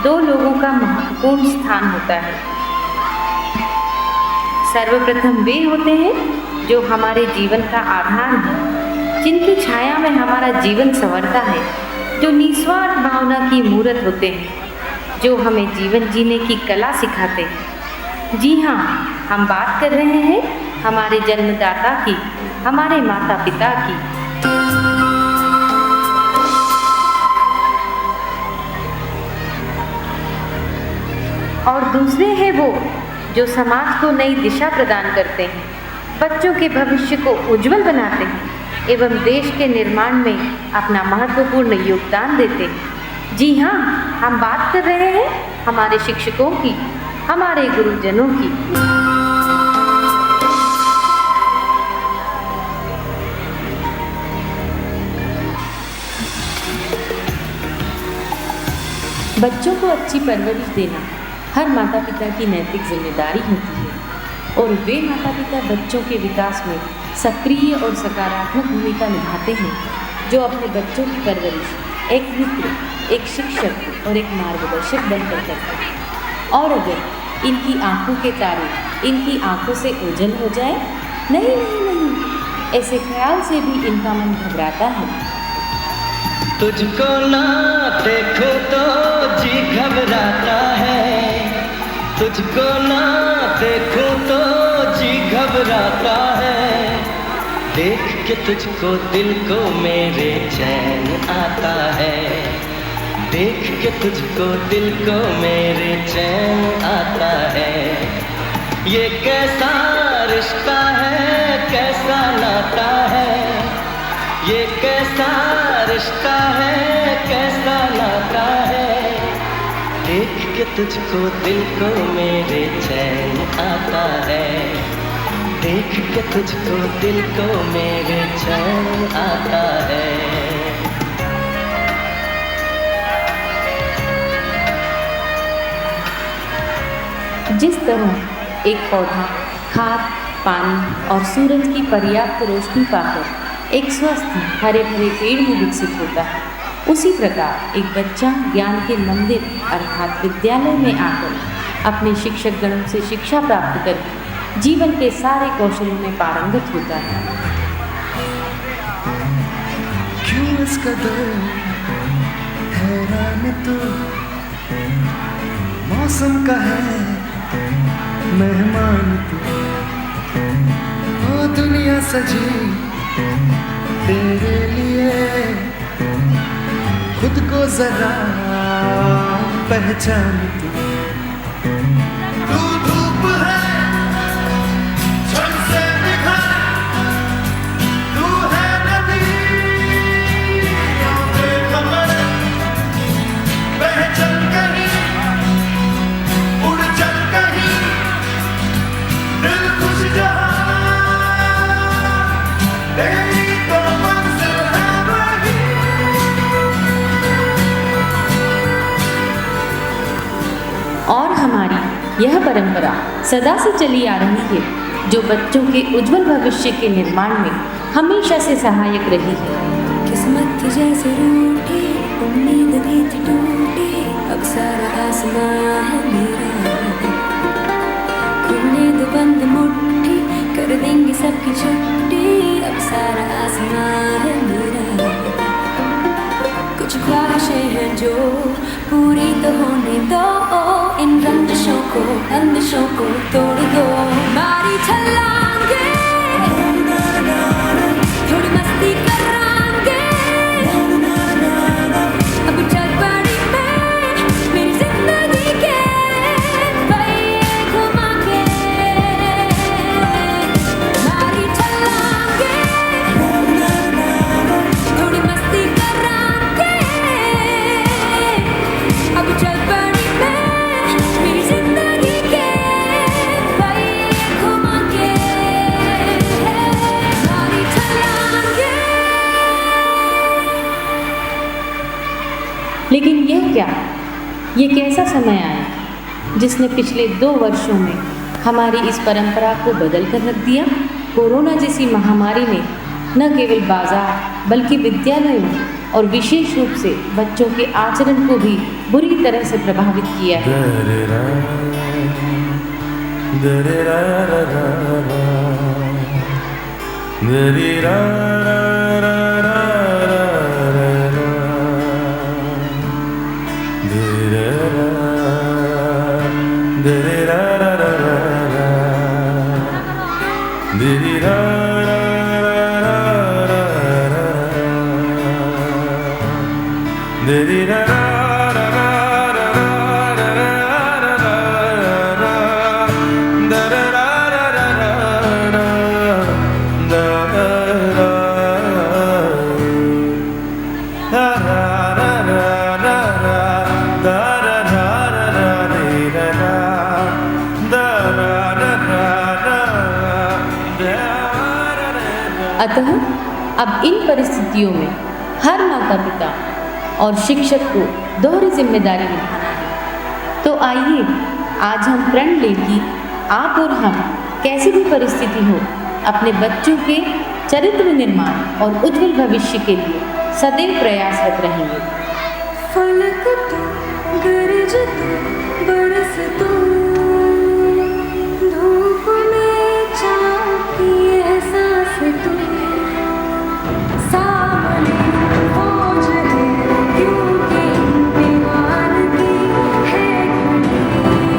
दो लोगों का महत्वपूर्ण स्थान होता है। सर्वप्रथम वे होते हैं जो हमारे जीवन का आधार है, जिनकी छाया में हमारा जीवन संवरता है, जो निस्वार्थ भावना की मूर्त होते हैं, जो हमें जीवन जीने की कला सिखाते हैं। जी हाँ, हम बात कर रहे हैं हमारे जन्मदाता की, हमारे माता पिता की। और दूसरे हैं वो जो समाज को नई दिशा प्रदान करते हैं, बच्चों के भविष्य को उज्जवल बनाते हैं एवं देश के निर्माण में अपना महत्वपूर्ण योगदान देते हैं। जी हाँ, हम बात कर रहे हैं हमारे शिक्षकों की, हमारे गुरुजनों की। बच्चों को अच्छी परवरिश देना हर माता पिता की नैतिक जिम्मेदारी होती है और वे माता पिता बच्चों के विकास में सक्रिय और सकारात्मक भूमिका निभाते हैं, जो अपने बच्चों की परवरिश एक मित्र, एक शिक्षक और एक मार्गदर्शक बनकर करते हैं। और अगर इनकी आंखों के तारे इनकी आंखों से ओझल हो जाए, नहीं नहीं नहीं, ऐसे ख्याल से भी इनका मन घबराता है। तुझको ना देखो तो जी घबराता है, तुझको ना देखो तो जी घबराता है, देख के तुझको दिल को मेरे चैन आता है, देख के तुझको दिल को मेरे चैन आता है। ये कैसा रिश्ता है, कैसा नाता है, ये कैसा रिश्ता है, कैसा नाता है, देख के तुझको दिल को मेरे चैन आता है, देख के तुझको दिल को मेरे चैन आता है। जिस तरह एक पौधा खाद, पानी और सूरज की पर्याप्त रोशनी पाकर एक स्वस्थ हरे भरे पेड़ में विकसित होता है, उसी प्रकार एक बच्चा ज्ञान के मंदिर अर्थात विद्यालय में आकर अपने शिक्षक गणों से शिक्षा प्राप्त कर जीवन के सारे कौशलों में पारंगत होता है। क्यों इस कदर हैरान तू, मौसम का है मेहमान तू, ओ दुनिया सजी तेरे लिए, खुद को जरा पहचान तू। तू धूप है झट से निखर, तू है नदी पे कमर, बह चल कहीं उड़ चल कहीं, दिल खुश जहां तेरी तो मंजिल है वही। और हमारी यह परंपरा सदा से चली आ रही है, जो बच्चों के उज्जवल भविष्य के निर्माण में हमेशा से सहायक रही है। किस्मत थी जैसे रूठी, उम्मीद भी थी टूटी, अब सारा आसमां है मेरा, खुलने दो बंद मुट्ठी, कर देंगे सबकी छुट्टी, अब सारा आसमां है मेरा। कुछ ख्वाहिशें हैं जो पूरी तो होने दो, इन रंजिशों को तोड़ दो, मारी छलांगे थोड़ी मस्ती करांगे, अब चल पड़ी मैं मेरी जिंदगी के पहिए घुमा के, मारी छलांगे थोड़ी मस्ती करांगे, अब चल पड़ी मैं मेरी जिंदगी के पहिए घुमा के, मारी छलांगे। लेकिन यह क्या, ये कैसा समय आया जिसने पिछले 2 वर्षों में हमारी इस परंपरा को बदल कर रख दिया। कोरोना जैसी महामारी ने न केवल बाजार बल्कि विद्यालयों और विशेष रूप से बच्चों के आचरण को भी बुरी तरह से प्रभावित किया है। अतः अब इन परिस्थितियों में हर माता पिता और शिक्षक को दोहरी जिम्मेदारी निभाना है। तो आइए आज हम प्रण लें कि आप और हम कैसी भी परिस्थिति हो अपने बच्चों के चरित्र निर्माण और उज्जवल भविष्य के लिए सदैव प्रयासरत रहेंगे। फलक तू, गरज तू, बरस तू, धूप में चाँद की एहसास तू, सामने फौज है क्योंकि इम्तिहान की है घड़ी,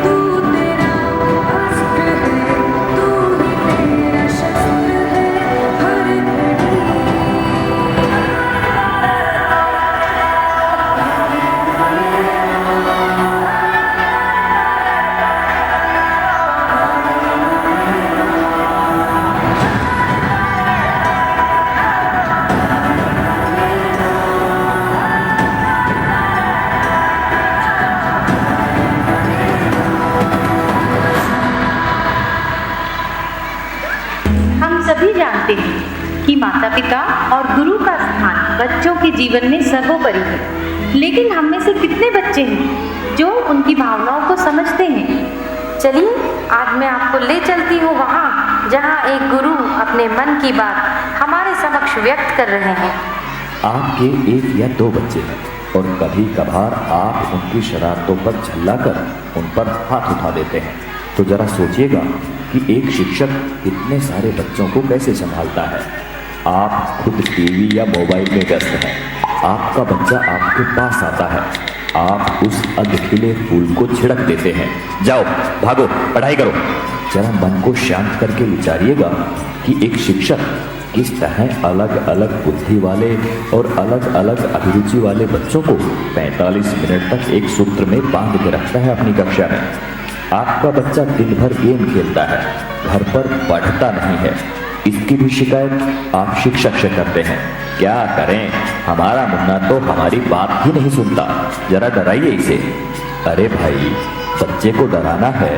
तू तेरा अस्त्र है, तू ही तेरा शस्त्र है हर घड़ी। हम सभी जानते हैं कि माता पिता और गुरु का स्थान बच्चों के जीवन में सर्वोपरि है, लेकिन हम में से कितने बच्चे हैं जो उनकी भावनाओं को समझते हैं? चलिए आज मैं आपको ले चलती हूँ वहाँ जहाँ एक गुरु अपने मन की बात हमारे समक्ष व्यक्त कर रहे हैं। आपके एक या दो बच्चे हैं और कभी कभार आप उनकी शरारतों पर झल्लाकर उन पर हाथ उठा देते हैं, तो जरा सोचिएगा कि एक शिक्षक इतने सारे बच्चों को कैसे संभालता है। आप खुद टीवी या मोबाइल में व्यस्त हैं, आपका बच्चा आपके पास आता है, आप उस अधखिले फूल को छिड़क देते हैं, जाओ भागो पढ़ाई करो। जरा मन को शांत करके विचारिएगा कि एक शिक्षक किस तरह अलग अलग बुद्धि वाले और अलग अलग अभिरुचि वाले बच्चों को 45 मिनट तक एक सूत्र में बांध के रखता है अपनी कक्षा में। आपका बच्चा दिन भर गेम खेलता है, घर पर पढ़ता नहीं है, इसकी भी शिकायत आप शिक्षक से करते हैं। क्या करें, हमारा मुन्ना तो हमारी बात ही नहीं सुनता, जरा डराइए इसे। अरे भाई, बच्चे को डराना है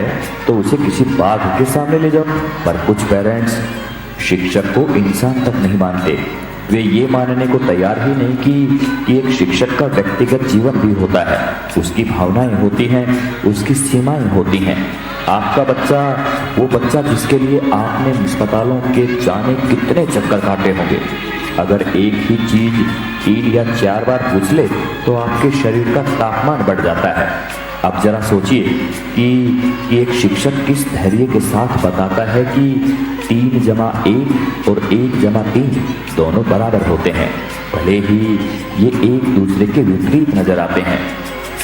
तो उसे किसी बाघ के सामने ले जाओ। पर कुछ पेरेंट्स शिक्षक को इंसान तक नहीं मानते, वे ये मानने को तैयार ही नहीं कि एक शिक्षक का व्यक्तिगत जीवन भी होता है, उसकी भावनाएं होती हैं, उसकी सीमाएं होती हैं। आपका बच्चा वो बच्चा जिसके लिए आपने अस्पतालों के जाने कितने चक्कर काटे होंगे, अगर एक ही चीज 3 या 4 बार पूछ ले तो आपके शरीर का तापमान बढ़ जाता है। अब जरा सोचिए कि एक शिक्षक किस धैर्य के साथ बताता है कि 3 जमा 1 और 1 जमा 3 दोनों बराबर होते हैं, भले ही ये एक दूसरे के विपरीत नजर आते हैं।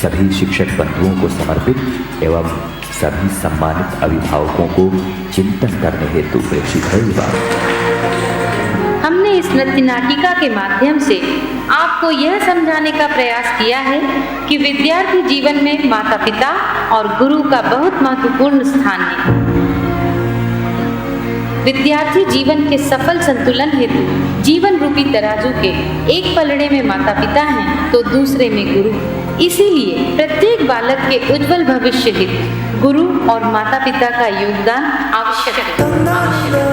सभी शिक्षक बंधुओं को समर्पित एवं सभी सम्मानित अभिभावकों को चिंतन करने हेतु प्रेषित है ये बात। हमने इस नृत्य नाटिका के माध्यम से आपको यह समझाने का प्रयास किया है कि विद्यार्थी जीवन में माता पिता और गुरु का बहुत महत्वपूर्ण स्थान है। विद्यार्थी जीवन के सफल संतुलन हेतु जीवन रूपी तराजू के एक पलड़े में माता पिता हैं तो दूसरे में गुरु। इसीलिए प्रत्येक बालक के उज्जवल भविष्य हेतु गुरु और माता पिता का योगदान आवश्यक है।